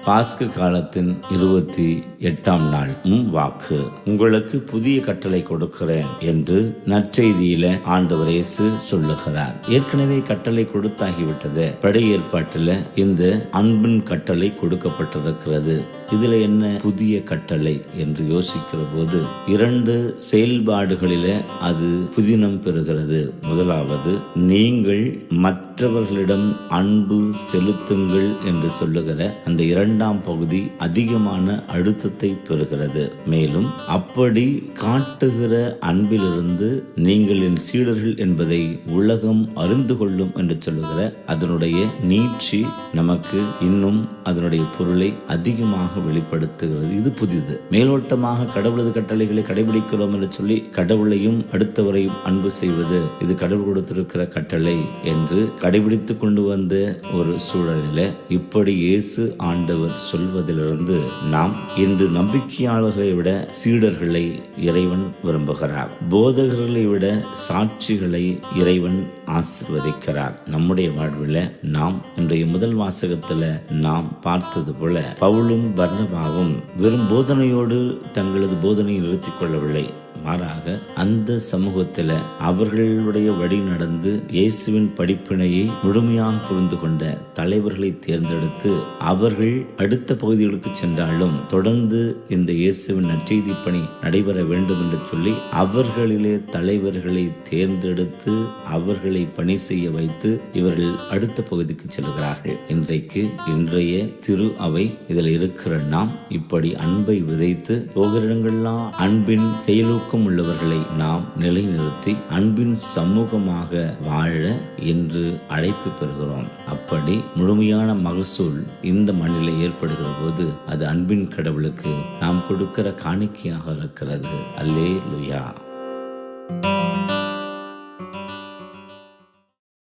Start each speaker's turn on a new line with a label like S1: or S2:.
S1: பாஸ்கு காலத்தின் 28ஆம் நாள் வாக்கு. உங்களுக்கு புதிய கட்டளை கொடுக்கிறேன் என்று நற்செய்தியில ஆண்டவர் இயேசு சொல்லுகிறார். ஏற்கனவே கட்டளை கொடுத்தாகிவிட்டது. பழைய ஏற்பாட்டில் இந்த அன்பின் கட்டளை கொடுக்கப்பட்டிருக்கிறது. இதுல என்ன புதிய கட்டளை என்று யோசிக்கிற போது 2 செயல்பாடுகளில அது புதினம் பெறுகிறது. முதலாவது, நீங்கள் மற்றவர்களிடம் அன்பு செலுத்துங்கள் என்று சொல்லுகிற அந்த 2ஆம் பகுதி அதிகமான அழுத்தத்தை பெறுகிறது. மேலும் அப்படி காட்டுகிற அன்பிலிருந்து நீங்கள் என் சீடர்கள் என்பதை உலகம் அறிந்து கொள்ளும் என்று சொல்லுகிற அதனுடைய நீட்சி நமக்கு இன்னும் அதனுடைய பொருளை அதிகமாக வெளிப்படுத்துகிறது. இது புதிது. மேலோட்டமாக கடவுளது கட்டளைகளை கடைபிடிக்கிறோம் என்று சொல்லி கடவுளையும் அடுத்தவரையும் அன்பு செய்வது இது கடவுள் கொடுத்திருக்கிற கட்டளை என்று கடைபிடித்துக் கொண்டு வந்த ஒரு சூழலில இப்படி இயேசு ஆண்டவர் சொல்வதிலிருந்து நாம் இன்று நம்பிக்கையாளர்களை விட சீடர்களை இறைவன் விரும்புகிறார். போதகர்களை விட சாட்சிகளை இறைவன் ஆசீர்வதிக்கிறார். நம்முடைய வாழ்வில் நாம் இன்றைய முதல் வாசகத்துல நாம் பார்த்தது போல பவுலும் பர்னபாவும் வெறும் போதனையோடு தங்களது போதனையை நிறுத்திக் கொள்ளவில்லை. மாறாக அந்த சமூகத்தில் அவர்களுடைய வழி நடந்து இயேசுவின் படிப்பினையை முழுமையாக புரிந்து கொண்ட தலைவர்களை தேர்ந்தெடுத்து அவர்கள் அடுத்த பகுதிகளுக்கு சென்றாலும் தொடர்ந்து இந்த இயேசுவின் நற்செய்தி பணி நடைபெற வேண்டும் என்று சொல்லி அவர்களிலே தலைவர்களை தேர்ந்தெடுத்து அவர்களை பணி செய்ய வைத்து இவர்கள் அடுத்த பகுதிக்கு செல்கிறார்கள். இன்றைய திரு அவை இதில் இருக்கிற நாம் இப்படி அன்பை விதைத்து போகிற இடங்கள்லாம் அன்பின் செயலூக்கம் உள்ளவர்களை நாம் நிலைநிறுத்தி அன்பின் சமூகமாக வாழ என்று அழைப்பு பெறுகிறோம். அப்படி முழுமையான மகசூல் இந்த மண்ணில் ஏற்படுகிற போது அது அன்பின் கடவுளுக்கு நாம் கொடுக்கிற காணிக்கையாக இருக்கிறது. அல்லேலூயா.